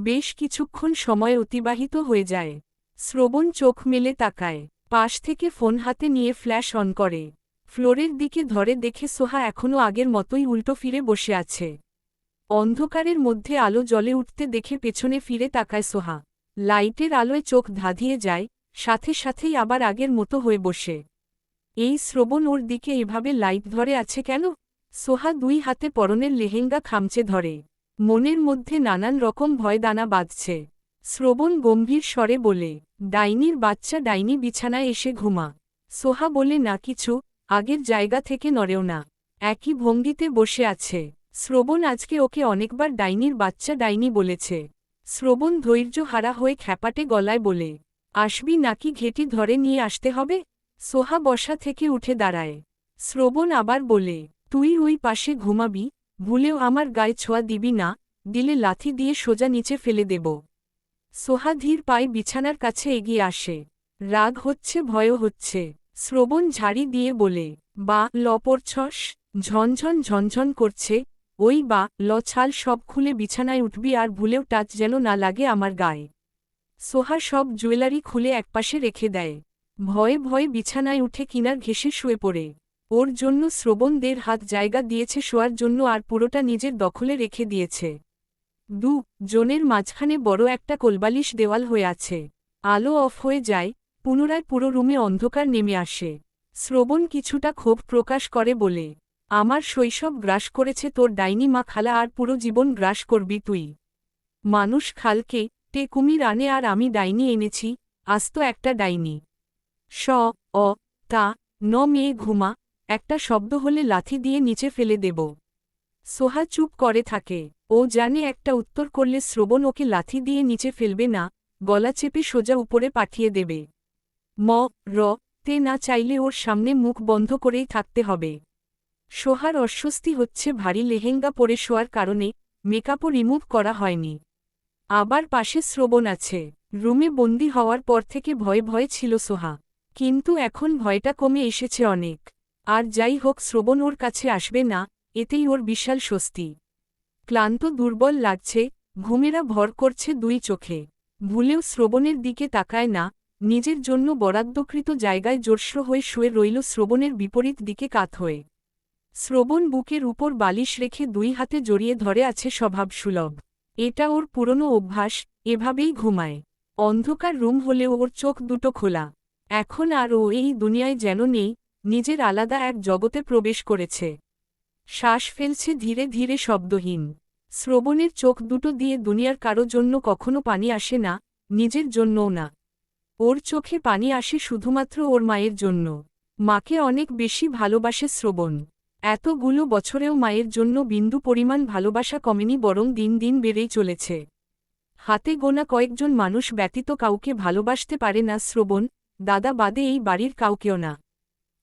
বেশ কিছুক্ষণ সময় অতিবাহিত হয়ে যায়। শ্রবণ চোখ মেলে তাকায়। পাশ থেকে ফোন হাতে নিয়ে ফ্ল্যাশ অন করে। ফ্লোরের দিকে ধরে দেখে সোহা এখনও আগের মতোই উল্টো ফিরে বসে আছে। অন্ধকারের মধ্যে আলো জ্বলে উঠতে দেখে পেছনে ফিরে তাকায় সোহা। লাইটের আলোয় চোখ ধাঁধিয়ে যায়, সাথে সাথেই আবার আগের মতো হয়ে বসে। এই শ্রবণ ওর দিকে এভাবে লাইট ধরে আছে কেন? সোহা দুই হাতে পরনের লেহেঙ্গা খামচে ধরে। মনের মধ্যে নানান রকম ভয় দানা বাঁধছে। শ্রবণ গম্ভীর স্বরে বলে, ডাইনির বাচ্চা ডাইনি বিছানায় এসে ঘুমা। সোহা বলে না কিছু, আগের জায়গা থেকে নড়েও না। একই ভঙ্গিতে বসে আছে। শ্রবণ আজকে ওকে অনেকবার ডাইনির বাচ্চা ডাইনি বলেছে। শ্রবণ ধৈর্য হারা হয়ে খ্যাপাটে গলায় বলে, আসবি নাকি ঘেঁটি ধরে নিয়ে আসতে হবে? সোহা বসা থেকে উঠে দাঁড়ায়। শ্রবণ আবার বলে, তুই ওই পাশে ঘুমাবি, ভুলেও আমার গায়ে ছোঁয়া দিবি না, দিলে লাথি দিয়ে সোজা নিচে ফেলে দেব। সোহা ধীর পায়ে বিছানার কাছে এগিয়ে আসে। রাগ হচ্ছে, ভয়ও হচ্ছে। শ্রবণ ঝাড়ি দিয়ে বলে, বা ল পড়ছস? ঝনঝন ঝনঝন করছে। ওই বা ল ছাল সব খুলে বিছানায় উঠবি আর ভুলেও টাচ যেন না লাগে আমার গায়ে। সোহা সব জুয়েলারি খুলে একপাশে রেখে দেয়। ভয়ে ভয়ে বিছানায় উঠে কিনার ঘেঁষে শুয়ে পড়ে। ওর জন্য শ্রবণদের হাত জায়গা দিয়েছে শোয়ার জন্য আর পুরোটা নিজের দখলে রেখে দিয়েছে। জনের মাঝখানে বড় একটা কোলবালিশ দেওয়াল হয়ে আছে। আলো অফ হয়ে যায়, পুনরায় পুরো রুমে অন্ধকার নেমে আসে। শ্রবণ কিছুটা ক্ষোভ প্রকাশ করে বলে, আমার শৈশব গ্রাস করেছে তোর ডাইনি মা খালা আর পুরো জীবন গ্রাস করবি তুই। মানুষ খালকে টে কুমির আনে আর আমি ডাইনি এনেছি, আস্ত একটা ডাইনি। স অ তা ন মেয়ে ঘুমা, একটা শব্দ হলে লাথি দিয়ে নিচে ফেলে দেব। সোহা চুপ করে থাকে। ও জানে একটা উত্তর করলে শ্রবণ ওকে লাথি দিয়ে নিচে ফেলবে না, গলা চেপে সোজা উপরে পাঠিয়ে দেবে। ম র তে না চাইলে ওর সামনে মুখ বন্ধ করেই থাকতে হবে। সোহার অস্বস্তি হচ্ছে ভারী লেহেঙ্গা পরে শোয়ার কারণে, মেকআপও রিমুভ করা হয়নি। আবার পাশে শ্রবণ আছে। রুমে বন্দি হওয়ার পর থেকে ভয়ে ভয়ে ছিল সোহা। কিন্তু এখন ভয়টা কমে এসেছে অনেক। আর যাই হোক শ্রবণ ওর কাছে আসবে না, এতেই ওর বিশাল স্বস্তি। ক্লান্ত দুর্বল লাগছে, ঘুমেরা ভর করছে দুই চোখে। ভুলেও শ্রবণের দিকে তাকায় না, নিজের জন্য বরাদ্দকৃত জায়গায় জোরস্র হয়ে শুয়ে রইল শ্রবণের বিপরীত দিকে কাত হয়ে। শ্রবণ বুকের উপর বালিশ রেখে দুই হাতে জড়িয়ে ধরে আছে স্বভাবসুলভ। এটা ওর পুরনো অভ্যাস, এভাবেই ঘুমায়। অন্ধকার রুম হলেও ওর চোখ দুটো খোলা। এখন আর ও এই দুনিয়ায় যেন নেই, নিজের আলাদা এক জগতে প্রবেশ করেছে। শ্বাস ফেলছে ধীরে ধীরে শব্দহীন। শ্রবণের চোখ দুটো দিয়ে দুনিয়ার কারো জন্য কখনো পানি আসে না, নিজের জন্যও না। ওর চোখে পানি আসে শুধুমাত্র ওর মায়ের জন্য। মাকে অনেক বেশি ভালোবাসে শ্রবণ। এতগুলো বছরেও মায়ের জন্য বিন্দু পরিমাণ ভালোবাসা কমেনি, বরং দিন দিন বেড়েই চলেছে। হাতে গোনা কয়েকজন মানুষ ব্যতীত কাউকে ভালোবাসতে পারে না শ্রবণ, দাদা বাদে এই বাড়ির কাউকেও না।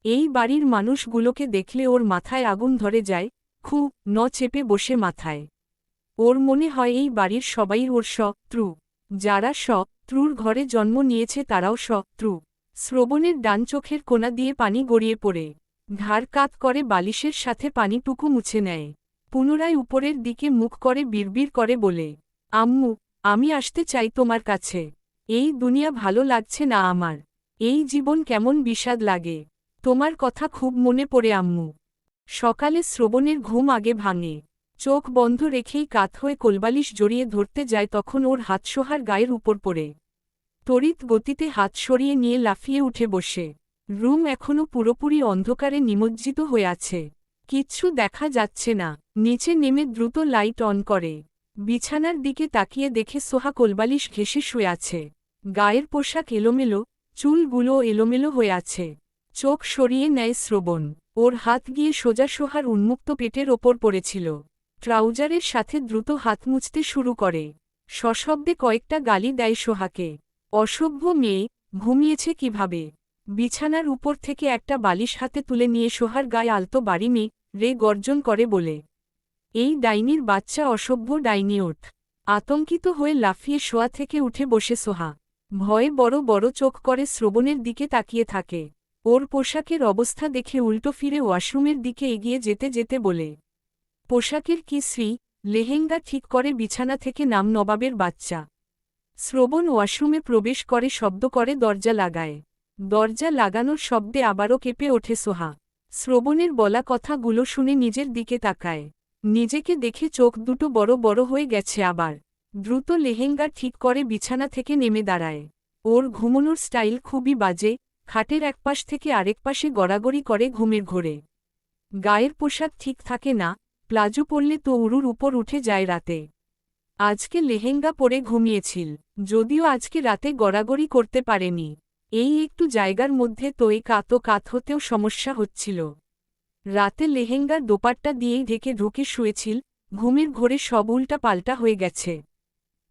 এই বাড়ির মানুষগুলোকে দেখলে ওর মাথায় আগুন ধরে যায়, ন চেপে বসে মাথায়। ওর মনে হয় এই বাড়ির সবাই ওর শত্রু। যারা শত্রুর ঘরে জন্ম নিয়েছে তারাও শত্রু। শ্রবণের ডান চোখের কোণা দিয়ে পানি গড়িয়ে পড়ে। ঘাড় কাত করে বালিশের সাথে পানিটুকু মুছে নেয়। পুনরায় উপরের দিকে মুখ করে বিড়বিড় করে বলে, আম্মু, আমি আসতে চাই তোমার কাছে। এই দুনিয়া ভালো লাগছে না আমার। এই জীবন কেমন বিষাদ লাগে। তোমার কথা খুব মনে পড়ে আম্মু। সকালে শ্রবণের ঘুম আগে ভাঙে। চোখ বন্ধ রেখেই কাত হয়ে কোলবালিশ জড়িয়ে ধরতে যায়, তখন ওর হাত সোহার গায়ের উপর পড়ে। তড়িৎ গতিতে হাত সরিয়ে নিয়ে লাফিয়ে উঠে বসে। রুম এখনও পুরোপুরি অন্ধকারে নিমজ্জিত হয়ে আছে। কিচ্ছু দেখা যাচ্ছে না। নিচে নেমে দ্রুত লাইট অন করে। বিছানার দিকে তাকিয়ে দেখে সোহা কোলবালিশ ঘেঁষে শুয়ে আছে। গায়ের পোশাক এলোমেলো, চুলগুলো এলোমেলো হয়ে আছে। চোখ সরিয়ে নেয় শ্রবণ। ওর হাত গিয়ে সোজা সোহার উন্মুক্ত পেটের ওপর পড়েছিল। ট্রাউজারের সাথে দ্রুত হাত মুছতে শুরু করে। সশব্দে কয়েকটা গালি দেয় সোহাকে। অসভ্য মেয়ে, ঘুমিয়েছে কিভাবে? বিছানার উপর থেকে একটা বালিশ হাতে তুলে নিয়ে সোহার গায়ে আলতো বাড়ি রে গর্জন করে বলে, এই ডাইনির বাচ্চা অসভ্য ডাইনি ওঠ। আতঙ্কিত হয়ে লাফিয়ে শোয়া থেকে উঠে বসে সোহা। ভয়ে বড় বড় চোখ করে শ্রবণের দিকে তাকিয়ে থাকে। ওর পোশাকের অবস্থা দেখে উল্টো ফিরে ওয়াশরুমের দিকে এগিয়ে যেতে যেতে বলে, পোশাকের কি শ্রী, লেহেঙ্গা ঠিক করে বিছানা থেকে নাম নবাবের বাচ্চা। শ্রবণ ওয়াশরুমে প্রবেশ করে শব্দ করে দরজা লাগায়। দরজা লাগানোর শব্দে আবারও কেঁপে ওঠে সোহা। শ্রবণের বলা কথাগুলো শুনে নিজের দিকে তাকায়। নিজেকে দেখে চোখ দুটো বড় বড় হয়ে গেছে আবার। দ্রুত লেহেঙ্গা ঠিক করে বিছানা থেকে নেমে দাঁড়ায়। ওর ঘুমোনোর স্টাইল খুবই বাজে, খাটের একপাশ থেকে আরেক পাশে গড়াগড়ি করে ঘুমের ঘোরে। গায়ের পোশাক ঠিক থাকে না, প্লাজো পরলে তো উড়ুর উপর উঠে যায় রাতে। আজকে লেহেঙ্গা পরে ঘুমিয়েছিল, যদিও আজকে রাতে গড়াগড়ি করতে পারেনি। এই একটু জায়গার মধ্যে তো এই কাত হতেও সমস্যা হচ্ছিল। রাতে লেহেঙ্গার দোপাট্টা দিয়েই ঢেকে ঢুকে শুয়েছিল, ঘুমের ঘোরে সব উল্টা পাল্টা হয়ে গেছে।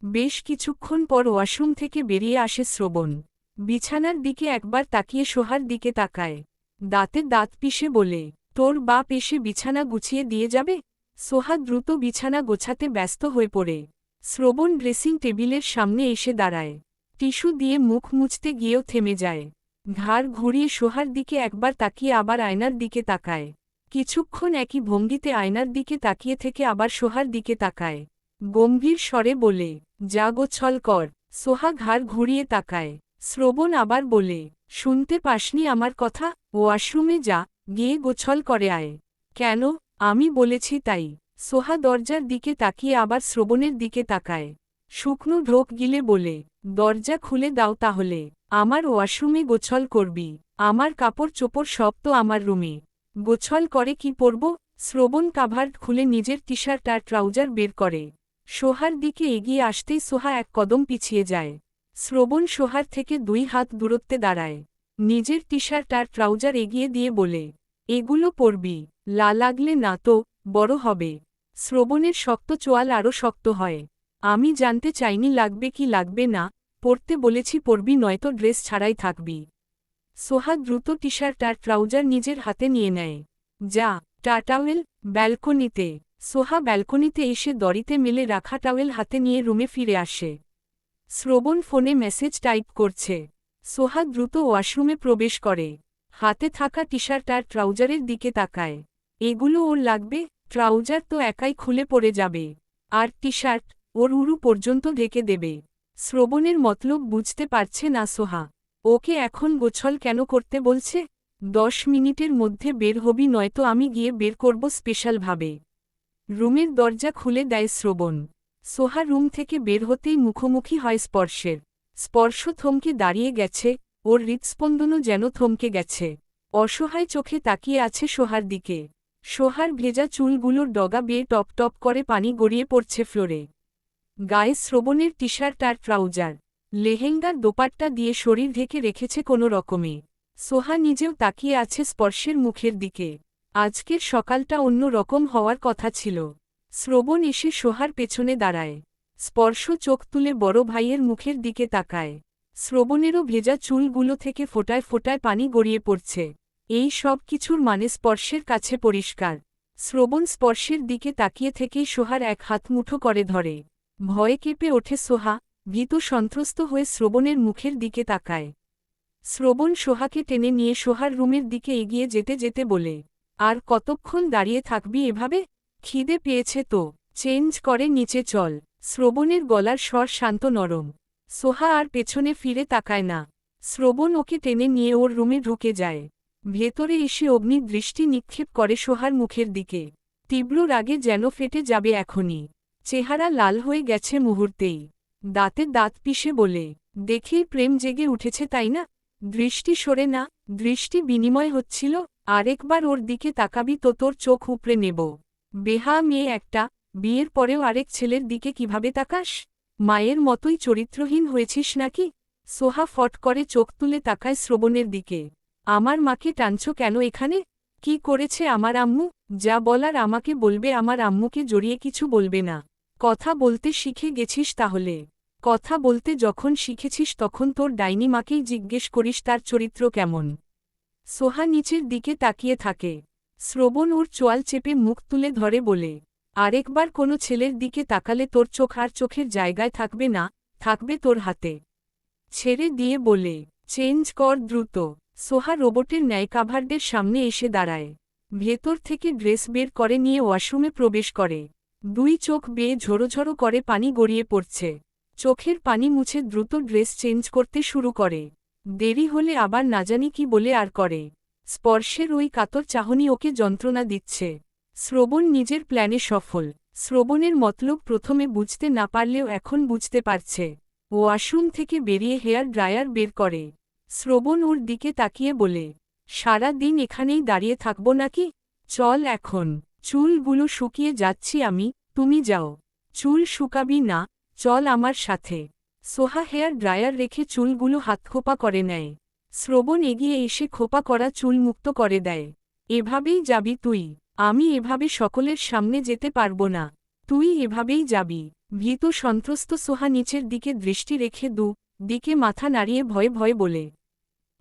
বেশ কিছুক্ষণ পর ওয়াশরুম থেকে বেরিয়ে আসে শ্রবণ। বিছানার দিকে একবার তাকিয়ে সোহার দিকে তাকায়। দাঁতে দাঁত পিষে বলে, তোর বাপ এসে বিছানা গুছিয়ে দিয়ে যাবে? সোহা দ্রুত বিছানা গোছাতে ব্যস্ত হয়ে পড়ে। শ্রবণ ড্রেসিং টেবিলের সামনে এসে দাঁড়ায়। টিস্যু দিয়ে মুখ মুছতে গিয়েও থেমে যায়। ঘাড় ঘুরিয়ে সোহার দিকে একবার তাকিয়ে আবার আয়নার দিকে তাকায়। কিছুক্ষণ একই ভঙ্গিতে আয়নার দিকে তাকিয়ে থেকে আবার সোহার দিকে তাকায়। গম্ভীর স্বরে বলে, যা গোছল কর। সোহা ঘাড় ঘুরিয়ে তাকায়। শ্রবণ আবার বলে, শুনতে পাসনি আমার কথা? ওয়াশরুমে যা, গিয়ে গোছল করে আয়। কেন? আমি বলেছি তাই। সোহা দরজার দিকে তাকিয়ে আবার শ্রবণের দিকে তাকায়। শুকনো ঢোক গিলে বলে, দরজা খুলে দাও তাহলে। আমার ওয়াশরুমে গোছল করবি? আমার কাপড় চোপড় সব তো আমার রুমে। গোছল করে কি পরব? শ্রবণ কাভার্ড খুলে নিজের টি শার্ট আর ট্রাউজার বের করে। সোহার দিকে এগিয়ে আসতেই সোহা এক কদম পিছিয়ে যায়। শ্রবণ সোহার থেকে 2 হাত দূরত্বে দাঁড়ায়। নিজের টি শার্ট আর ট্রাউজার এগিয়ে দিয়ে বলে, এগুলো পরবি? লাগলে না তো, বড় হবে। শ্রবণের শক্ত চোয়াল আরও শক্ত হয়। আমি জানতে চাইনি লাগবে কি লাগবে না, পরতে বলেছি পরবি, নয়তো ড্রেস ছাড়াই থাকবি। সোহা দ্রুত টি শার্ট আর ট্রাউজার নিজের হাতে নিয়ে নেয়। যা, টাওয়েল ব্যালকনিতে। সোহা ব্যালকনিতে এসে দড়িতে মেলে রাখা টাওয়েল হাতে নিয়ে রুমে ফিরে আসে। শ্রবণ ফোনে মেসেজ টাইপ করছে। সোহা দ্রুত ওয়াশরুমে প্রবেশ করে। হাতে থাকা টি শার্ট আর ট্রাউজারের দিকে তাকায়। এগুলো ওর লাগবে? ট্রাউজার তো একাই খুলে পড়ে যাবে। আর টি শার্ট ওর উরু পর্যন্ত ঢেকে দেবে। শ্রবণের মতলব বুঝতে পারছে না সোহা। ওকে এখন গোছল কেন করতে বলছে? 10 মিনিটের মধ্যে বের হবি, নয়তো আমি গিয়ে বের করব স্পেশালভাবে। রুমের দরজা খুলে দেয় শ্রবণ। সোহা রুম থেকে বের হতেই মুখোমুখি হয় স্পর্শের। স্পর্শ থমকে দাঁড়িয়ে গেছে, ওর হৃৎস্পন্দনও যেন থমকে গেছে। অসহায় চোখে তাকিয়ে আছে সোহার দিকে। সোহার ভেজা চুলগুলোর ডগা বেয়ে টপ টপ করে পানি গড়িয়ে পড়ছে ফ্লোরে। গায়ে শ্রবণের টি শার্ট আর ট্রাউজার, লেহেঙ্গার দোপাট্টা দিয়ে শরীর ঢেকে রেখেছে কোনো রকমে। সোহা নিজেও তাকিয়ে আছে স্পর্শের মুখের দিকে। আজকের সকালটা অন্য রকম হওয়ার কথা ছিল। শ্রবণ এসে সোহার পেছনে দাঁড়ায়। স্পর্শ চোখ তুলে বড় ভাইয়ের মুখের দিকে তাকায়। শ্রবণেরও ভেজা চুলগুলো থেকে ফোঁটায় ফোঁটায় পানি গড়িয়ে পড়ছে। এই সব কিছুর মানে স্পর্শের কাছে পরিষ্কার। শ্রবণ স্পর্শের দিকে তাকিয়ে থেকেই সোহার এক হাত মুঠো করে ধরে। ভয়ে কেঁপে ওঠে সোহা, ভীত সন্ত্রস্ত হয়ে শ্রবণের মুখের দিকে তাকায়। শ্রবণ সোহাকে টেনে নিয়ে সোহার রুমের দিকে এগিয়ে যেতে যেতে বলে, আর কতক্ষণ দাঁড়িয়ে থাকবি এভাবে? খিদে পেয়েছে তো, চেঞ্জ করে নিচে চল। শ্রবণের গলার স্বর শান্ত নরম। সোহা আর পেছনে ফিরে তাকায় না। শ্রবণ ওকে টেনে নিয়ে ওর রুমে ঢুকে যায়। ভেতরে এসে অগ্নি দৃষ্টি নিক্ষেপ করে সোহার মুখের দিকে। তীব্র রাগে যেন ফেটে যাবে এখনই। চেহারা লাল হয়ে গেছে মুহূর্তেই। দাঁতে দাঁত পিষে বলে, দেখেই প্রেম জেগে উঠেছে তাই না? দৃষ্টি সরে না। দৃষ্টি বিনিময় হচ্ছিল। আরেকবার ওর দিকে তাকাবি তো তোর চোখ উপড়ে নেব। বেহা মেয়ে একটা, বিয়ের পরেও আরেক ছেলের দিকে কিভাবে তাকাস? মায়ের মতোই চরিত্রহীন হয়েছিস নাকি? সোহা ফট করে চোখ তুলে তাকায় শ্রবণের দিকে। আমার মাকে টানছ কেন এখানে? কি করেছে আমার আম্মু? যা বলার আমাকে বলবে, আমার আম্মুকে জড়িয়ে কিছু বলবে না। কথা বলতে শিখে গেছিস তাহলে? কথা বলতে যখন শিখেছিস তখন তোর ডাইনি মাকেই জিজ্ঞেস করিস তার চরিত্র কেমন। সোহা নিচের দিকে তাকিয়ে থাকে। শ্রবণ ওর চোয়াল চেপে মুখ তুলে ধরে বলে, আরেকবার কোনো ছেলের দিকে তাকালে তোর চোখ আর চোখের জায়গায় থাকবে না, থাকবে তোর হাতে। ছেড়ে দিয়ে বলে, চেঞ্জ কর দ্রুত। সোহা রোবটের ন্যায় কাভার্ডের সামনে এসে দাঁড়ায়। ভেতর থেকে ড্রেস বের করে নিয়ে ওয়াশরুমে প্রবেশ করে। দুই চোখ বেয়ে ঝরোঝরো করে পানি গড়িয়ে পড়ছে। চোখের পানি মুছে দ্রুত ড্রেস চেঞ্জ করতে শুরু করে। দেরি হলে আবার না জানি কি বলে আর করে। স্পর্শের ওই কাতর চাহনি ওকে যন্ত্রণা দিচ্ছে। শ্রবণ নিজের প্ল্যানে সফল। শ্রবণের মতলব প্রথমে বুঝতে না পারলেও এখন বুঝতে পারছে। ওয়াশরুম থেকে বেরিয়ে হেয়ার ড্রায়ার বের করে। শ্রবণ ওর দিকে তাকিয়ে বলে, সারা দিন এখানেই দাঁড়িয়ে থাকব নাকি? চল এখন। চুলগুলো শুকিয়ে যাচ্ছি আমি, তুমি যাও। চুল শুকাবি না, চল আমার সাথে। সোহা হেয়ার ড্রায়ার রেখে চুলগুলো হাতখোপা করে নেয়। শ্রবণ এগিয়ে এসে খোপা করা চুল মুক্ত করে দেয়। এভাবেই যাবি তুই? আমি এভাবে সকলের সামনে যেতে পারবো না। তুই এভাবেই যাবি। ভীত সন্ত্রস্ত সোহা নিচের দিকে দৃষ্টি রেখে দিকে মাথা নাড়িয়ে ভয়ে ভয়ে বলে,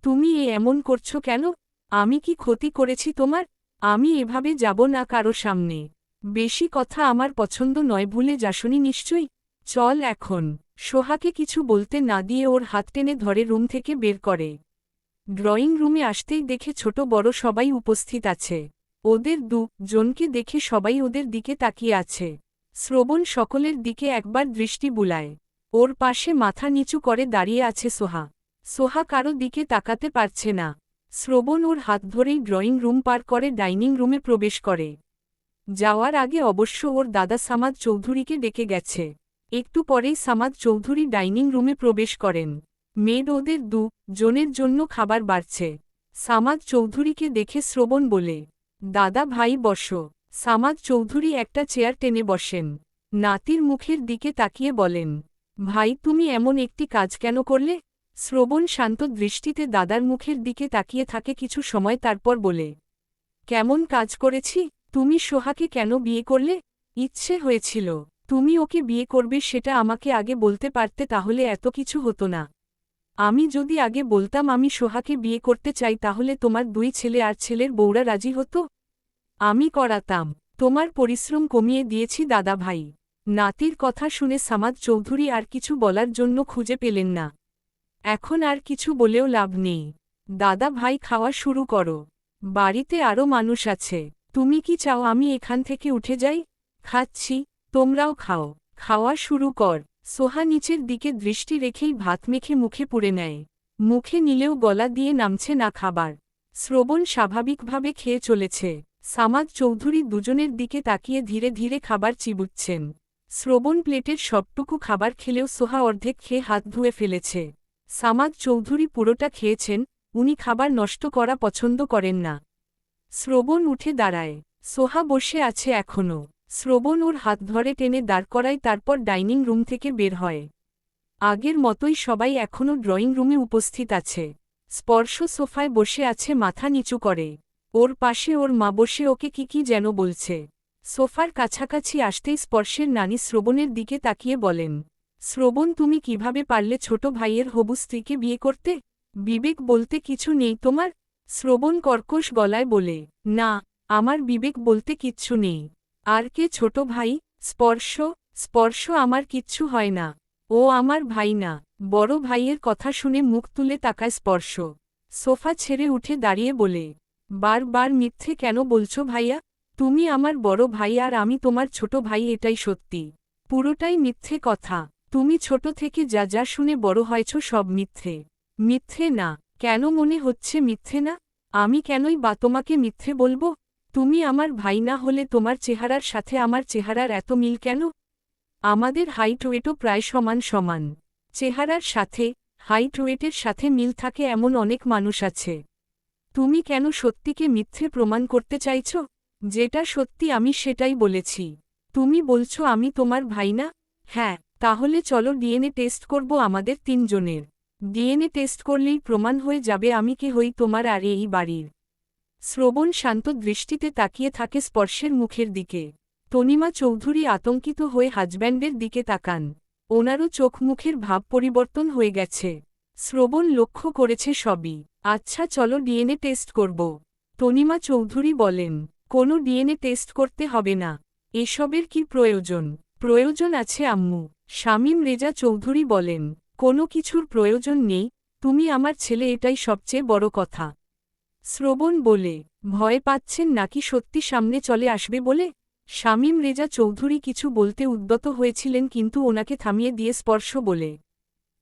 তুমি এমন করছো কেন? আমি কি ক্ষতি করেছি তোমার? আমি এভাবে যাব না কারো সামনে। বেশি কথা আমার পছন্দ নয়, ভুলে যাসনি নিশ্চয়ই। চল এখন। সোহাকে কিছু বলতে না দিয়ে ওর হাত টেনে ধরে রুম থেকে বের করে। ড্রয়িং রুমে আসতেই দেখে ছোট বড় সবাই উপস্থিত আছে। ওদের জনকে দেখে সবাই ওদের দিকে তাকিয়ে আছে। শ্রবণ সকলের দিকে একবার দৃষ্টি বুলায়। ওর পাশে মাথা নিচু করে দাঁড়িয়ে আছে সোহা। সোহা কারো দিকে তাকাতে পারছে না। শ্রবণ ওর হাত ধরেই ড্রয়িং রুম পার করে ডাইনিং রুমে প্রবেশ করে। যাওয়ার আগে অবশ্য ওর দাদা সামাদ চৌধুরীকে ডেকে গেছে। একটু পরেই সামাদ চৌধুরী ডাইনিং রুমে প্রবেশ করেন। মেড ওদের জনের জন্য খাবার বাড়ছে। সামাদ চৌধুরীকে দেখে শ্রবণ বলে, দাদা ভাই বসো। সামাদ চৌধুরী একটা চেয়ার টেনে বসেন। নাতির মুখের দিকে তাকিয়ে বলেন, ভাই তুমি এমন একটি কাজ কেন করলে? শ্রবণ শান্ত দৃষ্টিতে দাদার মুখের দিকে তাকিয়ে থাকে কিছু সময়, তারপর বলে, কেমন কাজ করেছি? তুমি সোহাকে কেন বিয়ে করলে? ইচ্ছে হয়েছিল। তুমি ওকে বিয়ে করবে সেটা আমাকে আগে বলতে পারতে, তাহলে এত কিছু হতো না। আমি যদি আগে বলতাম আমি সোহাকে বিয়ে করতে চাই, তাহলে তোমার দুই ছেলে আর ছেলের বউরা রাজি হতো। আমি করাতাম। তোমার পরিশ্রম কমিয়ে দিয়েছি দাদা ভাই। নাতির কথা শুনে সামাদ চৌধুরী আর কিছু বলার জন্য খুঁজে পেলেন না। এখন আর কিছু বলেও লাভ নেই। দাদা ভাই খাওয়া শুরু করো। বাড়িতে আরও মানুষ আছে। তুমি কি চাও আমি এখান থেকে উঠে যাই? খাচ্ছি, তোমরাও খাও। খাওয়া শুরু কর। সোহা নিচের দিকে দৃষ্টি রেখেই ভাত মেখে মুখে পুরে নেয়। মুখে নিলেও গলা দিয়ে নামছে না খাবার। শ্রবণ স্বাভাবিকভাবে খেয়ে চলেছে। সামাদ চৌধুরী দুজনের দিকে তাকিয়ে ধীরে ধীরে খাবার চিবুচ্ছেন। শ্রবণ প্লেটের সবটুকু খাবার খেলেও সোহা অর্ধেক খেয়ে হাত ধুয়ে ফেলেছে। সামাদ চৌধুরী পুরোটা খেয়েছেন, উনি খাবার নষ্ট করা পছন্দ করেন না। শ্রবণ উঠে দাঁড়ায়। সোহা বসে আছে এখনও। শ্রবণ ওর হাত ধরে টেনে দাঁড় করায়, তারপর ডাইনিং রুম থেকে বের হয়। আগের মতোই সবাই এখনও ড্রয়িং রুমে উপস্থিত আছে। স্পর্শ সোফায় বসে আছে মাথা নিচু করে। ওর পাশে ওর মা বসে ওকে কি যেন বলছে। সোফার কাছাকাছি আসতেই স্পর্শের নানি শ্রবণের দিকে তাকিয়ে বলেন, শ্রবণ তুমি কিভাবে পারলে ছোট ভাইয়ের হবু স্ত্রীকে বিয়ে করতে? বিবেক বলতে কিছু নেই তোমার? শ্রবণ কর্কশ গলায় বলে, না, আমার বিবেক বলতে কিচ্ছু নেই। আর কে ছোট ভাই? স্পর্শ আমার কিচ্ছু হয় না। ও আমার ভাই না। বড় ভাইয়ের কথা শুনে মুখ তুলে তাকায় স্পর্শ। সোফা ছেড়ে উঠে দাঁড়িয়ে বলে, বারবার মিথ্যে কেন বলছো ভাইয়া? তুমি আমার বড় ভাই আর আমি তোমার ছোট ভাই, এটাই সত্যি। পুরোটাই মিথ্যে কথা। তুমি ছোট থেকে যা যা শুনে বড় হয়েছ সব মিথ্যে। মিথ্যে না? কেন মনে হচ্ছে মিথ্যে না? আমি কেনই বা তোমাকে মিথ্যে বলবো? তুমি আমার ভাই না হলে তোমার চেহারার সাথে আমার চেহারার এত মিল কেন? আমাদের হাইট ওয়েটও প্রায় সমান সমান। চেহারার সাথে হাইট ওয়েটের সাথে মিল থাকে এমন অনেক মানুষ আছে। তুমি কেন সত্যিকে মিথ্যে প্রমাণ করতে চাইছ? যেটা সত্যি আমি সেটাই বলেছি। তুমি বলছো আমি তোমার ভাই না? হ্যাঁ, তাহলে চলো ডিএনএ টেস্ট করব আমাদের তিনজনের। ডিএনএ টেস্ট করলেই প্রমাণ হয়ে যাবে আমি কে হই তোমার আর এই বাড়ির। শ্রবণ শান্ত দৃষ্টিতে তাকিয়ে থাকে স্পর্শের মুখের দিকে। তনিমা চৌধুরী আতঙ্কিত হয়ে হাজব্যান্ডের দিকে তাকান। ওনারও চোখ মুখের ভাব পরিবর্তন হয়ে গেছে। শ্রবণ লক্ষ্য করেছে সবই। আচ্ছা চলো ডিএনএ টেস্ট করব। তনিমা চৌধুরী বলেন, কোনো ডিএনএ টেস্ট করতে হবে না। এসবের কি প্রয়োজন? প্রয়োজন আছে আম্মু। শামীম রেজা চৌধুরী বলেন, কোনো কিছুর প্রয়োজন নেই, তুমি আমার ছেলে, এটাই সবচেয়ে বড় কথা। শ্রবণ বলে, ভয় পাচ্ছেন নাকি সত্যি সামনে চলে আসবে বলে? শামীম রেজা চৌধুরী কিছু বলতে উদ্যত হয়েছিলেন কিন্তু ওনাকে থামিয়ে দিয়ে স্পর্শ বলে,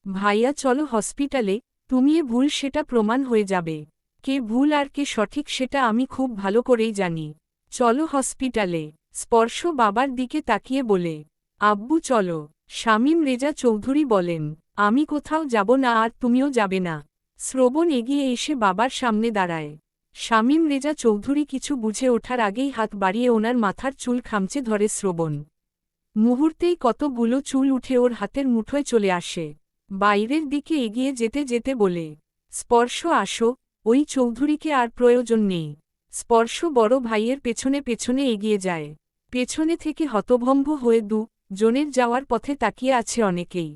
ভাইয়া চলো হসপিটালে, তুমি এ ভুল সেটা প্রমাণ হয়ে যাবে। কে ভুল আর কে সঠিক সেটা আমি খুব ভালো করেই জানি। চলো হসপিটালে। স্পর্শ বাবার দিকে তাকিয়ে বলে, আব্বু চলো। শামীম রেজা চৌধুরী বলেন, আমি কোথাও যাব না আর তুমিও যাবে না। শ্রবণ এগিয়ে এসে বাবার সামনে দাঁড়ায়। শামীম রেজা চৌধুরী কিছু বুঝে ওঠার আগেই হাত বাড়িয়ে ওনার মাথার চুল খামচে ধরে শ্রবণ। মুহূর্তেই কতগুলো চুল উঠে ওর হাতের মুঠোয় চলে আসে। বাইরের দিকে এগিয়ে যেতে যেতে বলে, স্পর্শ আসো, ওই চৌধুরীকে আর প্রয়োজন নেই। স্পর্শ বড় ভাইয়ের পেছনে পেছনে এগিয়ে যায়। পেছনে থেকে হতভম্ব হয়ে জনের যাওয়ার পথে তাকিয়ে আছে অনেকেই।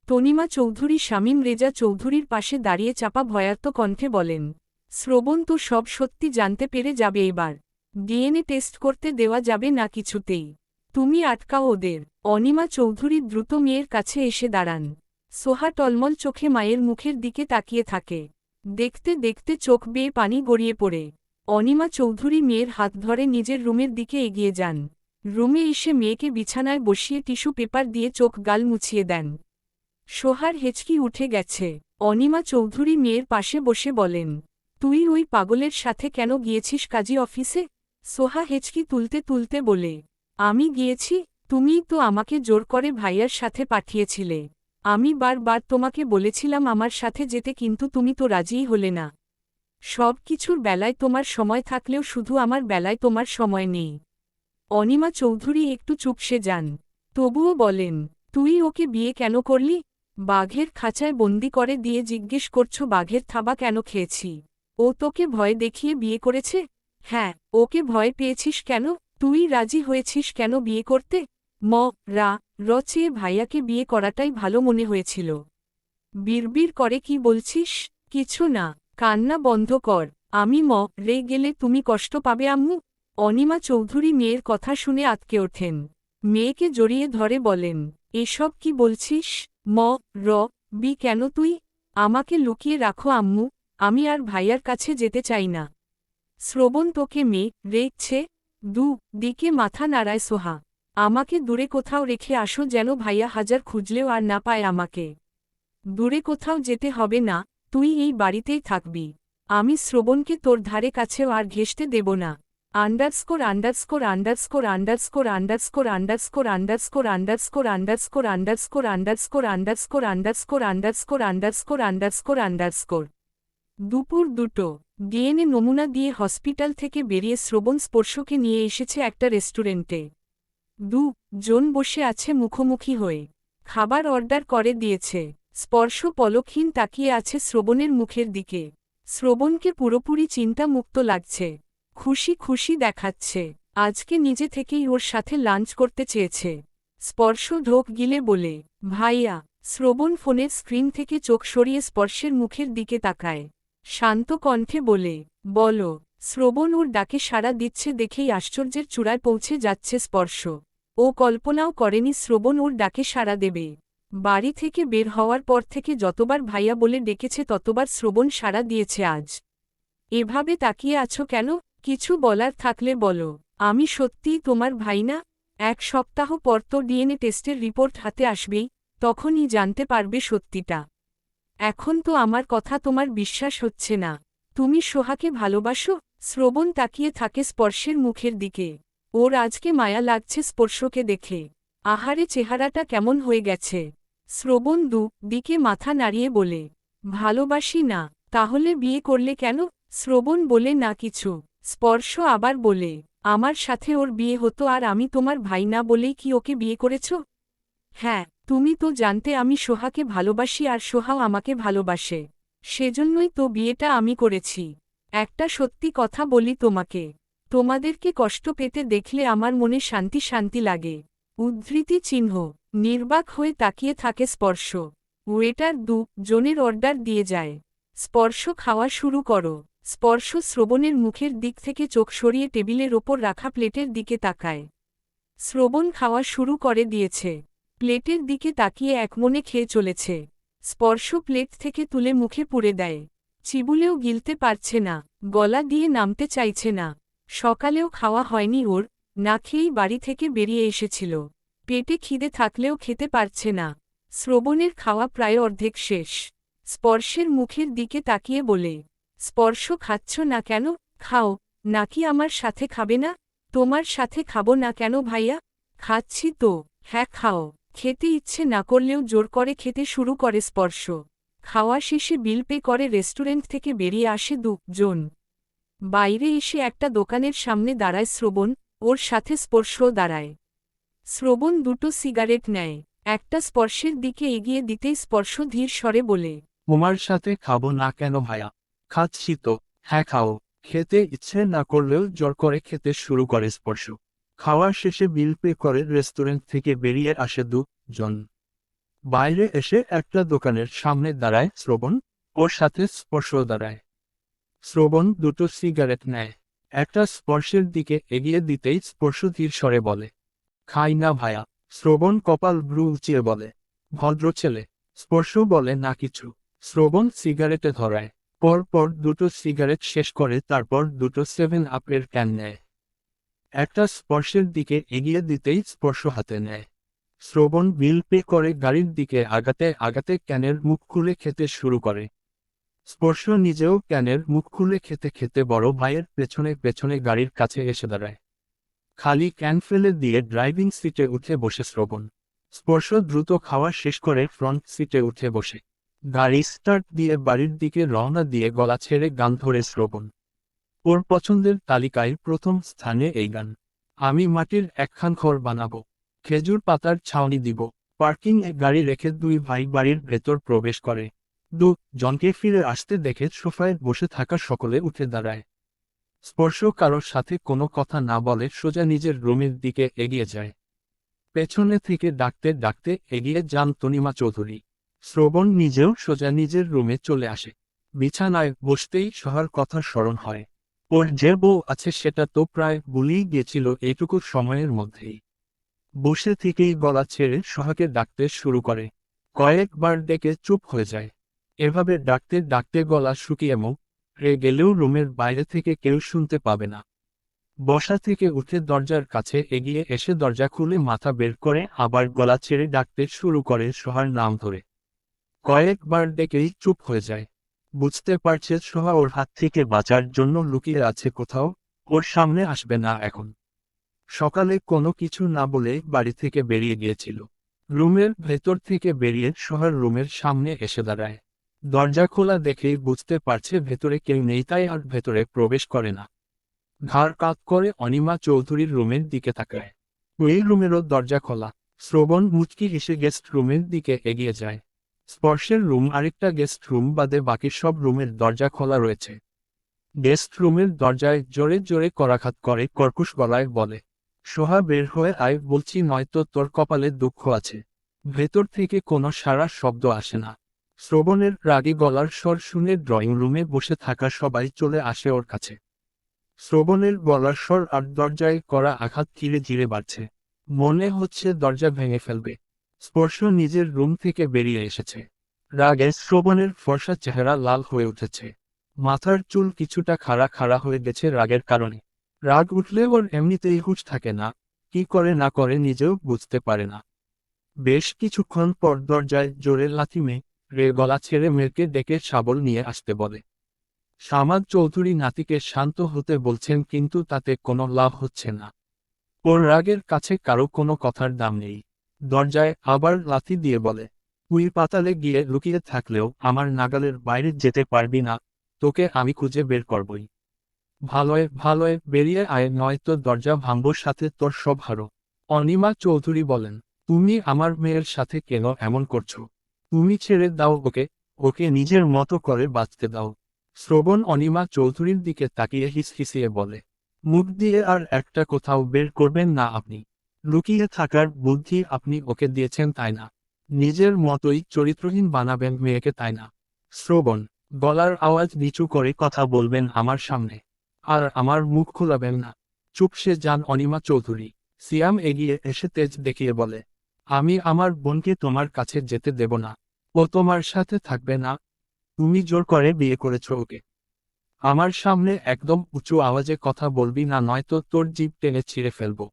তনিমা চৌধুরী শামীম রেজা চৌধুরীর পাশে দাঁড়িয়ে চাপা ভয়ার্ত কণ্ঠে বলেন, শ্রবণ তো সব সত্যি জানতে পেরে যাবে এবার। ডিএনএ টেস্ট করতে দেওয়া যাবে না কিছুতেই। তুমি আটকাও ওদের। অনিমা চৌধুরী দ্রুত মেয়ের কাছে এসে দাঁড়ান। সোহা টলমল চোখে মায়ের মুখের দিকে তাকিয়ে থাকে। দেখতে দেখতে চোখ বেয়ে পানি গড়িয়ে পড়ে। অনিমা চৌধুরী মেয়ের হাত ধরে নিজের রুমের দিকে এগিয়ে যান। রুমে এসে মেয়েকে বিছানায় বসিয়ে টিস্যু পেপার দিয়ে চোখ গাল মুছিয়ে দেন। সোহার হেঁচকি উঠে গেছে। অনিমা চৌধুরী মেয়ের পাশে বসে বলেন, তুই ওই পাগলের সাথে কেন গিয়েছিস কাজী অফিসে? সোহা হেঁচকি তুলতে তুলতে বলে, আমি গিয়েছি? তুমিই তো আমাকে জোর করে ভাইয়ার সাথে পাঠিয়েছিলে। আমি বারবার তোমাকে বলেছিলাম আমার সাথে যেতে কিন্তু তুমি তো রাজিই হলে না। সব কিছুর বেলায় তোমার সময় থাকলেও শুধু আমার বেলায় তোমার সময় নেই। অনিমা চৌধুরী একটু চুপসে যান। তবুও বলেন, তুই ওকে বিয়ে কেন করলি? বাঘের খাঁচায় বন্দি করে দিয়ে জিজ্ঞেস করছো বাঘের থাবা কেন খেয়েছি? ও তোকে ভয় দেখিয়ে বিয়ে করেছে? হ্যাঁ, ওকে ভয় পেয়েছিস কেন? তুই রাজি হয়েছিস কেন বিয়ে করতে? চেয়ে ভাইয়াকে বিয়ে করাটাই ভালো মনে হয়েছিল। বিড়বিড় করে কি বলছিস? কিছু না, কান্না বন্ধ কর। আমি রে গেলে তুমি কষ্ট পাবে আম্মু। অনিমা চৌধুরী মেয়ের কথা শুনে আঁতকে ওঠেন। মেয়েকে জড়িয়ে ধরে বলেন, এসব কি বলছিস? কেন তুই? আমাকে লুকিয়ে রাখো আম্মু, আমি আর ভাইয়ার কাছে যেতে চাই না। শ্রবণ তোকে রেখছে? দিকে মাথা নাড়ায় সোহা। আমাকে দূরে কোথাও রেখে আসো যেন ভাইয়া হাজার খুঁজলেও আর না পায় আমাকে। দূরে কোথাও যেতে হবে না, তুই এই বাড়িতেই থাকবি। আমি শ্রবণকে তোর ধারে কাছেও আর ঘেঁষতে দেব না। Underscore underscore underscore underscore underscore underscore underscore underscore underscore underscore underscore underscore underscore underscore underscore underscore underscore. দুপুর 2টো। ডিএনএ নমুনা দিয়ে হসপিটাল থেকে বেরিয়ে শ্রবণ স্পর্শকে নিয়ে এসেছে একটা রেস্টুরেন্টে। জন বসে আছে মুখোমুখি হয়ে। খাবার অর্ডার করে দিয়েছে। স্পর্শ পলকহীন তাকিয়ে আছে শ্রবণের মুখের দিকে। শ্রবণকে পুরোপুরি চিন্তামুক্ত লাগছে। খুশি খুশি দেখাচ্ছে। আজকে নিজে থেকেই ওর সাথে লাঞ্চ করতে চেয়েছে। স্পর্শ ঢোক গিলে বলে, ভাইয়া। শ্রবণ ফোনের স্ক্রিন থেকে চোখ সরিয়ে স্পর্শের মুখের দিকে তাকায়। শান্ত কণ্ঠে বলে, বলো। শ্রবণ ওর ডাকে সাড়া দিচ্ছে দেখেই আশ্চর্যের চূড়ায় পৌঁছে যাচ্ছে স্পর্শ। ও কল্পনাও করেনি শ্রবণ ওর ডাকে সাড়া দেবে। বাড়ি থেকে বের হওয়ার পর থেকে যতবার ভাইয়া বলে ডেকেছে ততবার শ্রবণ সাড়া দিয়েছে আজ। এভাবে তাকিয়ে আছো কেন? কিছু বলার থাকলে বলো। আমি সত্যিই তোমার ভাই না? 1 সপ্তাহ পর তো ডিএনএ টেস্টের রিপোর্ট হাতে আসবেই, তখনই জানতে পারবে সত্যিটা। এখন তো আমার কথা তোমার বিশ্বাস হচ্ছে না। তুমি সোহাকে ভালোবাসো? শ্রবণ তাকিয়ে থাকে স্পর্শের মুখের দিকে। ওর আজকে মায়া লাগছে স্পর্শকে দেখে। আহারে চেহারাটা কেমন হয়ে গেছে। শ্রবণ দিকে মাথা নাড়িয়ে বলে, ভালোবাসি না। তাহলে বিয়ে করলে কেন? শ্রবণ বলে না কিছু। স্পর্শ আবার বলে, আমার সাথে ওর বিয়ে হতো আর আমি তোমার ভাই না বলেই কি ওকে বিয়ে করেছ? হ্যাঁ, তুমি তো জানতে আমি সোহাকে ভালোবাসি আর সোহাও আমাকে ভালোবাসে। সেজন্যই তো বিয়েটা আমি করেছি। একটা সত্যি কথা বলি তোমাকে, তোমাদেরকে কষ্ট পেতে দেখলে আমার মনে শান্তি শান্তি লাগে। উদ্ধৃতি চিহ্ন। নির্বাক হয়ে তাকিয়ে থাকে স্পর্শ। ওয়েটার জনের অর্ডার দিয়ে যায়। স্পর্শ খাওয়া শুরু করো। স্পর্শ শ্রবণের মুখের দিক থেকে চোখ সরিয়ে টেবিলের ওপর রাখা প্লেটের দিকে তাকায়। শ্রবণ খাওয়া শুরু করে দিয়েছে। প্লেটের দিকে তাকিয়ে একমনে খেয়ে চলেছে। স্পর্শ প্লেট থেকে তুলে মুখে পুরে দেয়। চিবুলেও গিলতে পারছে না, গলা দিয়ে নামতে চাইছে না। সকালেও খাওয়া হয়নি ওর, না খেয়েই বাড়ি থেকে বেরিয়ে এসেছিল। পেটে খিদে থাকলেও খেতে পারছে না। শ্রবণের খাওয়া প্রায় অর্ধেক শেষ। স্পর্শের মুখের দিকে তাকিয়ে বলে, স্পর্শ খাচ্ছ না কেন? খাও। নাকি আমার সাথে খাবে না? তোমার সাথে খাবো না কেন ভাইয়া? খাচ্ছি তো। হ্যাঁ খাও। খেতে ইচ্ছে না করলেও জোর করে খেতে শুরু করে স্পর্শ। খাওয়া শেষে বিল পে করে রেস্টুরেন্ট থেকে বেরিয়ে আসে দুজন। বাইরে এসে একটা দোকানের সামনে দাঁড়ায় শ্রবণ, ওর সাথে স্পর্শও দাঁড়ায়। শ্রবণ দুটো সিগারেট নেয়, একটা স্পর্শের দিকে এগিয়ে দিতেই স্পর্শ ধীর স্বরে বলে, তোমার সাথে খাবো না কেন ভাইয়া? খাচ্ছি তো। হ্যাঁ খাও। খেতে ইচ্ছে না করলেও জোর করে খেতে শুরু করে স্পর্শ। খাওয়ার শেষে বিল পে করে রেস্টুরেন্ট থেকে বেরিয়ে আসে দুজন। বাইরে এসে একটা দোকানের সামনে দাঁড়ায় শ্রবণ, ওর সাথে স্পর্শ দাঁড়ায়। শ্রবণ দুটো সিগারেট নেয়, একটা স্পর্শের দিকে এগিয়ে দিতেই স্পর্শ ধীর স্বরে বলে, খাই না ভায়া। শ্রবণ কপাল ভ্রু উঁচিয়ে বলে, ভদ্র ছেলে। স্পর্শ বলে না কিছু। শ্রবণ সিগারেটে ধরায়, পরপর দুটো সিগারেট শেষ করে তারপর দুটো 7 আপের ক্যান নেয়। একটা স্পর্শের দিকে এগিয়ে দিতেই স্পর্শ হাতে নেয়। শ্রবণ বিল পে করে গাড়ির দিকে আগাতে আগাতে ক্যানের মুখ খুলে খেতে শুরু করে। স্পর্শ নিজেও ক্যানের মুখ খুলে খেতে খেতে বড় ভাইয়ের পেছনে পেছনে গাড়ির কাছে এসে দাঁড়ায়। খালি ক্যান ফেলে দিয়ে ড্রাইভিং সিটে উঠে বসে শ্রবণ। স্পর্শ দ্রুত খাওয়া শেষ করে ফ্রন্ট সিটে উঠে বসে গাড়ি স্টার্ট দিয়ে বাড়ির দিকে রওনা দিয়ে গলা ছেড়ে গান ধরে শ্রবণ। ওর পছন্দের তালিকায় প্রথম স্থানে এই গান। আমি মাটির একখান ঘর বানাবো, খেজুর পাতার ছাউনি দিব। পার্কিং এ গাড়ি রেখে দুই ভাই বাড়ির ভেতর প্রবেশ করে। জনকে ফিরে আসতে দেখে সোফায় বসে থাকা সকলে উঠে দাঁড়ায়। স্পর্শ কারোর সাথে কোনো কথা না বলে সোজা নিজের রুমের দিকে এগিয়ে যায়। পেছনে থেকে ডাকতে ডাকতে এগিয়ে যান তনিমা চৌধুরী। শ্রবণ নিজেও সোজা নিজের রুমে চলে আসে। বিছানায় বসতেই সোহার কথা স্মরণ হয়। ওর যে বউ আছে সেটা তো প্রায় ভুলেই গিয়েছিল এইটুকু সময়ের মধ্যেই। বসে থেকেই গলা ছেড়ে সোহাকে ডাকতে শুরু করে। কয়েকবার ডেকে চুপ হয়ে যায়। এভাবে ডাকতে ডাকতে গলা শুকিয়ে মুখ গেলেও রুমের বাইরে থেকে কেউ শুনতে পাবে না। বসা থেকে উঠে দরজার কাছে এগিয়ে এসে দরজা খুলে মাথা বের করে আবার গলা ছেড়ে ডাকতে শুরু করে সোহার নাম ধরে। কয়েকবার ডেকেই চুপ হয়ে যায়। বুঝতে পারছে সোহা ওর হাত থেকে বাঁচার জন্য লুকিয়ে আছে কোথাও, ওর সামনে আসবে না এখন। সকালে কোনো কিছু না বলে বাড়ি থেকে বেরিয়ে গিয়েছিল। রুমের ভেতর থেকে বেরিয়ে সোহার রুমের সামনে এসে দাঁড়ায়। দরজা খোলা দেখেই বুঝতে পারছে ভেতরে কেউ নেই, তাই আর ভেতরে প্রবেশ করে না। ঘাড় কাত করে অনিমা চৌধুরীর রুমের দিকে তাকায়। ওই রুমেরও দরজা খোলা। শ্রবণ মুচকি হেসে গেস্ট রুমের দিকে এগিয়ে যায়। স্পর্শের রুম আরেকটা গেস্ট রুম বাদে বাকি সব রুমের দরজা খোলা রয়েছে। গেস্ট রুমের দরজায় জোরে জোরে করাঘাত করে কর্কশ গলায় বলে, সোহা বের হয়ে আয় বলছি, নয়তো তোর কপালে দুঃখ আছে। ভেতর থেকে কোনো সারা শব্দ আসে না। শ্রবণের রাগী গলার স্বর শুনে ড্রয়িং রুমে বসে থাকা সবাই চলে আসে ওর কাছে। শ্রবণের গলার স্বর আর দরজায় করা আঘাত ধীরে ধীরে বাড়ছে। মনে হচ্ছে দরজা ভেঙে ফেলবে। স্পর্শ নিজের রুম থেকে বেরিয়ে এসেছে। রাগে শ্রবণের ফর্সা চেহারা লাল হয়ে উঠেছে। মাথার চুল কিছুটা খাড়া খাড়া হয়ে গেছে রাগের কারণে। রাগ উঠলে ওর এমনিতেই হুঁশ থাকে না, কি করে না করে নিজেও বুঝতে পারে না। বেশ কিছুক্ষণ পর দরজায় জোরে লাথি মেরে গলা ছেড়ে মেয়েকে ডেকে শাবল নিয়ে আসতে বলে। সামাদ চৌধুরী নাতিকে শান্ত হতে বলছেন কিন্তু তাতে কোনো লাভ হচ্ছে না। ওর রাগের কাছে কারো কোনো কথার দাম নেই। দরজায় আবার লাথি দিয়ে বলে, তুই পাতালে গিয়ে লুকিয়ে থাকলেও আমার নাগালের বাইরে যেতে পারবি না, তোকে আমি খুঁজে বের করবই। ভালোয় ভালোয় বেরিয়ে আয়, নয়তো দরজা ভাঙবো, সাথে তোর সব হারো। অনিমা চৌধুরী বলেন, তুমি আমার মেয়ের সাথে কেন এমন করছো? তুমি ছেড়ে দাও ওকে, ওকে নিজের মতো করে বাঁচতে দাও। শ্রবণ অনিমা চৌধুরীর দিকে তাকিয়ে হিসহিসিয়ে বলে, মুখ দিয়ে আর একটা কোথাও বের করবেন না আপনি। লুকিয়ে থাকার বুদ্ধি আপনি ওকে দিয়েছেন তাই না? নিজের মতোই চরিত্রহীন বানাবেন মেয়েকে তাই না? শ্রবণ, গলার আওয়াজ নিচু করে কথা বলবেন আমার সামনে, আর আমার মুখ খোলাবেন না। চুপসে যান অনিমা চৌধুরী। সিয়াম এগিয়ে এসে তেজ দেখিয়ে বলে, আমি আমার বোনকে তোমার কাছে যেতে দেব না। ও তোমার সাথে থাকবে না। তুমি জোর করে বিয়ে করেছ ওকে। আমার সামনে একদম উঁচু আওয়াজে কথা বলবি না, নয়তো তোর জিভ টেনে ছিঁড়ে ফেলবো।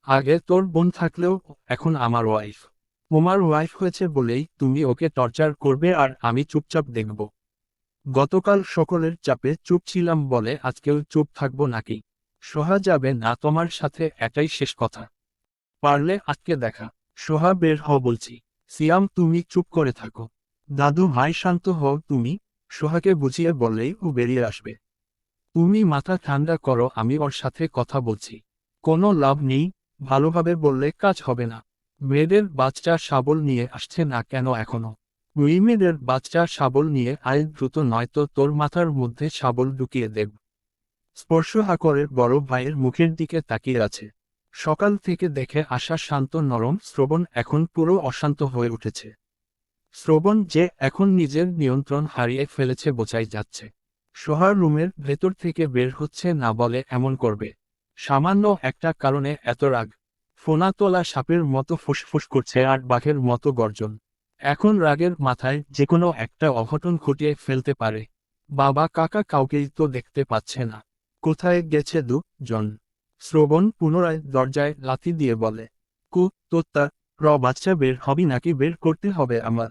আগে তোর বোন থাকলেও এখন আমার ওয়াইফ। তোমার ওয়াইফ হয়েছে বলেই তুমি ওকে টর্চার করবে আর আমি চুপচাপ দেখব? গতকাল সকলের চাপে চুপ ছিলাম বলে আজকেও চুপ থাকবো নাকি? সোহা যাবে না তোমার সাথে, এটাই শেষ কথা। পারলে আজকে দেখা। সোহা বের হও বলছি। সিয়াম তুমি চুপ করে থাকো। দাদু ভাই শান্ত হও তুমি। সোহাকে বুঝিয়ে বললেই ও বেরিয়ে আসবে। তুমি মাথা ঠান্ডা করো, আমি ওর সাথে কথা বলছি। কোনো লাভ নেই, ভালোভাবে বললে কাজ হবে না। মেয়েদের বাচ্চা শাবল নিয়ে আসছে না কেন এখনো? মেয়েদের বাচ্চা শাবল নিয়ে আয় দ্রুত, নয়তো তোর মাথার মধ্যে শাবল ঢুকিয়ে দেব। স্পর্শ আকরের বড় ভাইয়ের মুখের দিকে তাকিয়ে আছে। সকাল থেকে দেখে আসা শান্ত নরম শ্রবণ এখন পুরো অশান্ত হয়ে উঠেছে। শ্রবণ যে এখন নিজের নিয়ন্ত্রণ হারিয়ে ফেলেছে বোঝাই যাচ্ছে। সোহার রুমের ভেতর থেকে বের হচ্ছে না বলে এমন করবে? সামান্য একটা কারণে এত রাগ? ফোনা তোলা সাপের মতো ফুসফুস করছে আর বাঘের মতো গর্জন। এখন রাগের মাথায় যেকোনো একটা অঘটন ঘটিয়ে ফেলতে পারে। বাবা কাকা কাউকেই তো দেখতে পাচ্ছে না। কোথায় গেছে জন? শ্রবণ পুনরায় দরজায় লাথি দিয়ে বলে, তোত্তা বাচ্চা বের হবি নাকি বের করতে হবে আমার?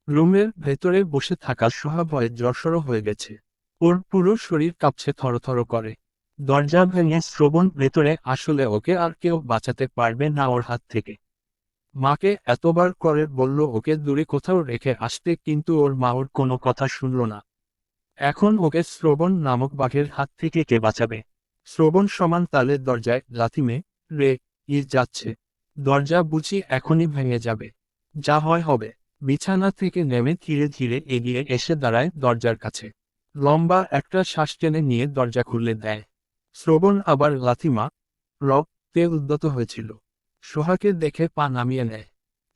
রুমের ভেতরে বসে থাকা সোহা ভয়ে জড়সড় হয়ে গেছে। ওর পুরো শরীর কাঁপছে, থরথর করে। দরজা ভেঙে শ্রবণ ভেতরে আসলে ওকে আর কেউ বাঁচাতে পারবে না ওর হাত থেকে। মাকে এতবার করে বলল ওকে দূরে কোথাও রেখে আসতে, কিন্তু ওর মা ওর কোনো কথা শুনল না। এখন ওকে শ্রবণ নামক বাঘের হাত থেকে কে বাঁচাবে? শ্রবণ সমান তালে দরজায় লাথি যাচ্ছে। দরজা বুঝি এখনই ভেঙে যাবে। যা হয় হবে। বিছানা থেকে নেমে ধীরে ধীরে এগিয়ে এসে দাঁড়ায় দরজার কাছে। লম্বা একটা শ্বাস টেনে নিয়ে দরজা খুলে দেয়। শ্রবণ আবার লাথিমা তে উদ্যত হয়েছিল। সোহাকে দেখে পা নামিয়ে নেয়।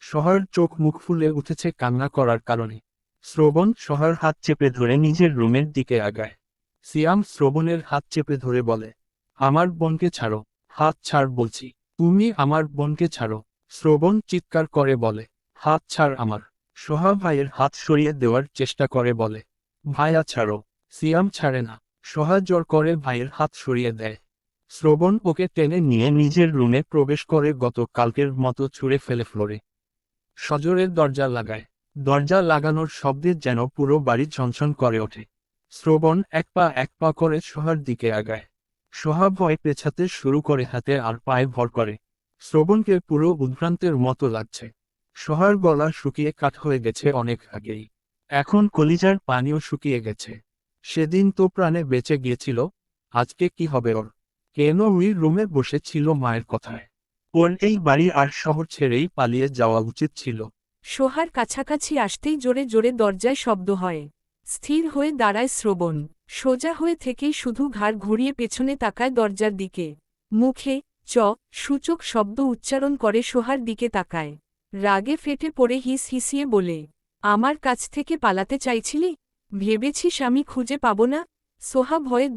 সোহার চোখ মুখ ফুলে উঠেছে কান্না করার কারণে। শ্রবণ সোহার হাত চেপে ধরে নিজের রুমের দিকে আগায়। সিয়াম শ্রবণের হাত চেপে ধরে বলে, আমার বোনকে ছাড়ো। হাত ছাড় বলছি। তুমি আমার বোনকে ছাড়ো। শ্রবণ চিৎকার করে বলে, হাত ছাড় আমার। সোহা ভাইয়ের হাত সরিয়ে দেওয়ার চেষ্টা করে বলে, ভাইয়া ছাড়ো। সিয়াম ছাড়ে না। সোহা জোর করে ভাইয়ের হাত সরিয়ে দেয়। শ্রবণ ওকে টেনে নিয়ে নিজের রুমে প্রবেশ করে গত কালকের মতো ছুঁড়ে ফেলে ফ্লোরে। সজোরের দরজা লাগায়। দরজা লাগানোর শব্দে যেন পুরো বাড়ি ঝনঝন করে ওঠে। শ্রবণ এক পা করে সোহার দিকে আগায়। সোহা ভয় পেছাতে শুরু করে, হাতে আর পায়ে ভর করে। শ্রবণকে পুরো উদ্ভ্রান্তের মতো লাগছে। সোহার গলা শুকিয়ে কাঠ হয়ে গেছে অনেক আগেই। এখন কলিজার পানিও শুকিয়ে গেছে। সেদিন তো প্রাণে বেঁচে গিয়েছিল, আজকে কি হবে ওর? কেন ওই রুমে বসে ছিল মায়ের কথায়? ওর এই বাড়ি আর শহর ছেড়েই পালিয়ে যাওয়া উচিত ছিল। সোহার কাছাকাছি আসতেই জোরে জোরে দরজায় শব্দ হয়। স্থির হয়ে দাঁড়ায় শ্রবণ। সোজা হয়ে থেকেই শুধু ঘাড় ঘুরিয়ে পেছনে তাকায় দরজার দিকে। মুখে সূচক শব্দ উচ্চারণ করে সোহার দিকে তাকায়। রাগে ফেটে পড়ে হিসিয়ে বলে, আমার কাছ থেকে পালাতে চাইছিলি? ভেবেছিস আমি খুঁজে পাব না? সোহা ভয়ে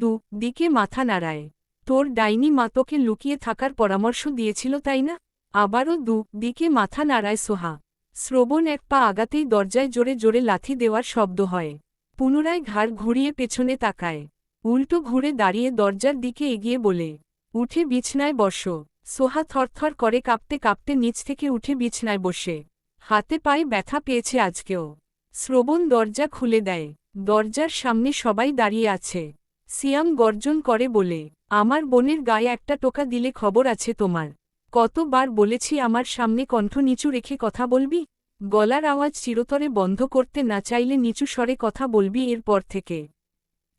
দিকে মাথা নাড়ায়। তোর ডাইনি মা তোকে লুকিয়ে থাকার পরামর্শ দিয়েছিল তাই না? আবারও দিকে মাথা নাড়ায় সোহা। শ্রবণ এক পা আগাতেই দরজায় জোরে জোরে লাথি দেওয়ার শব্দ হয়। পুনরায় ঘাড় ঘুরিয়ে পেছনে তাকায়। উল্টো ঘুরে দাঁড়িয়ে দরজার দিকে এগিয়ে বলে, উঠে বিছনায় বসো। সোহা থরথর করে কাঁপতে কাঁপতে নিচ থেকে উঠে বিছনায় বসে। হাতে পায়ে ব্যথা পেয়েছে আজকেও। শ্রবণ দরজা খুলে দেয়। দরজার সামনে সবাই দাঁড়িয়ে আছে। সিয়াম গর্জন করে বলে, আমার বোনের গায়ে একটা টোকা দিলে খবর আছে তোমার। কতবার বলেছি আমার সামনে কণ্ঠ নিচু রেখে কথা বলবি? গলার আওয়াজ চিরতরে বন্ধ করতে না চাইলে নিচু স্বরে কথা বলবি এরপর থেকে।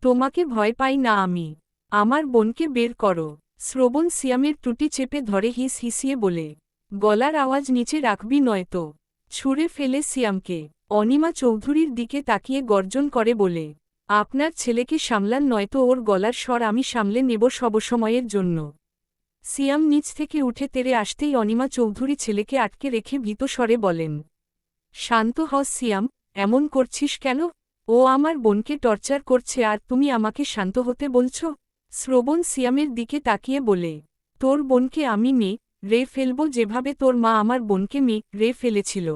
তোমাকে ভয় পাই না আমি। আমার বোনকে বের করো। শ্রবণ সিয়ামের টুটি চেপে ধরে হিসিয়ে বলে, গলার আওয়াজ নিচে রাখবি নয়তো ছুঁড়ে ফেলে সিয়ামকে। অনিমা চৌধুরীর দিকে তাকিয়ে গর্জন করে বলে, আপনার ছেলেকে সামলান নয়তো ওর গলার স্বর আমি সামলে নেব সবসময়ের জন্য। সিয়াম নিচ থেকে উঠে তেড়ে আসতেই অনিমা চৌধুরী ছেলেকে আটকে রেখে ভীত স্বরে বলেন, শান্ত হ সিয়াম, এমন করছিস কেন? ও আমার বোনকে টর্চার করছে আর তুমি আমাকে শান্ত হতে বলছ? শ্রবণ সিয়ামের দিকে তাকিয়ে বলে, তোর বোনকে আমি রে ফেলব যেভাবে তোর মা আমার বোনকে রে ফেলেছিল।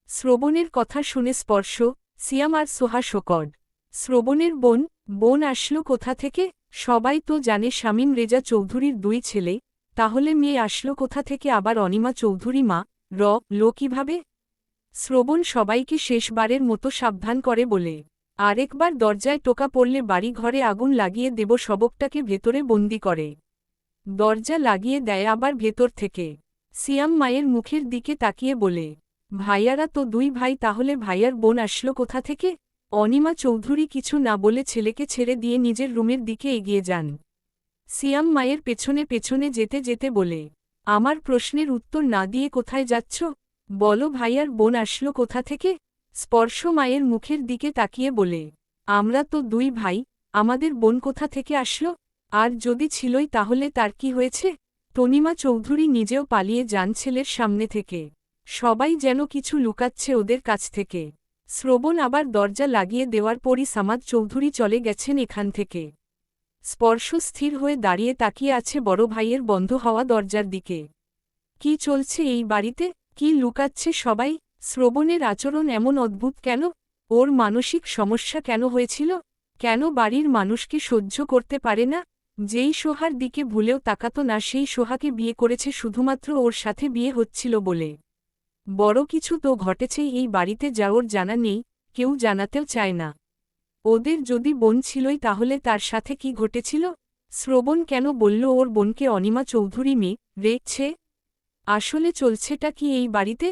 শ্রবণের কথা শুনে স্পর্শ, সিয়াম আর সোহা শোকড। শ্রবণের বোন, বোন আসলো কোথা থেকে? সবাই তো জানে শামীম রেজা চৌধুরীর 2 ছেলে, তাহলে মেয়ে আসলো কোথা থেকে? আবার অনিমা চৌধুরী মা লো কিভাবে? শ্রবণ সবাইকে শেষবারের মতো সাবধান করে বলে, আরেকবার দরজায় টোকা পড়লে বাড়ি ঘরে আগুন লাগিয়ে দেব। সবকটাকে ভেতরে বন্দি করে দরজা লাগিয়ে দেয় আবার ভেতর থেকে। সিয়াম মায়ের মুখের দিকে তাকিয়ে বলে, ভাইয়ারা তো 2 ভাই, তাহলে ভাইয়ার বোন আসলো কোথা থেকে? অনিমা চৌধুরী কিছু না বলে ছেলেকে ছেড়ে দিয়ে নিজের রুমের দিকে এগিয়ে যান। সিয়াম মায়ের পেছনে পেছনে যেতে যেতে বলে, আমার প্রশ্নের উত্তর না দিয়ে কোথায় যাচ্ছ? বলো ভাইয়ার বোন আসলো কোথা থেকে? স্পর্শ মায়ের মুখের দিকে তাকিয়ে বলে, আমরা তো 2 ভাই, আমাদের বোন কোথা থেকে আসলো? আর যদি ছিলই তাহলে তার কি হয়েছে? তনিমা চৌধুরী নিজেও পালিয়ে যান ছেলের সামনে থেকে। সবাই যেন কিছু লুকাচ্ছে ওদের কাছ থেকে। শ্রবণ আবার দরজা লাগিয়ে দেওয়ার পরই সামাদ চৌধুরী চলে গেছেন এখান থেকে। স্পর্শ স্থির হয়ে দাঁড়িয়ে তাকিয়ে আছে বড় ভাইয়ের বন্ধ হওয়া দরজার দিকে। কি চলছে এই বাড়িতে? কি লুকাচ্ছে সবাই? শ্রবণের আচরণ এমন অদ্ভুত কেন? ওর মানসিক সমস্যা কেন হয়েছিল? কেন বাড়ির মানুষকে সহ্য করতে পারে না? যেই সোহার দিকে ভুলেও তাকাতো না সেই সোহাকে বিয়ে করেছে শুধুমাত্র ওর সাথে বিয়ে হচ্ছিল বলে। বড় কিছু তো ঘটেছেই এই বাড়িতে, যা ওর জানা নেই, কেউ জানাতেও চায় না। ওদের যদি বোন ছিলই তাহলে তার সাথে কি ঘটেছিল? শ্রবণ কেন বলল ওর বোনকে অনিমা চৌধুরী মেয়ে রেখছে? আসলে চলছেটা কি এই বাড়িতে?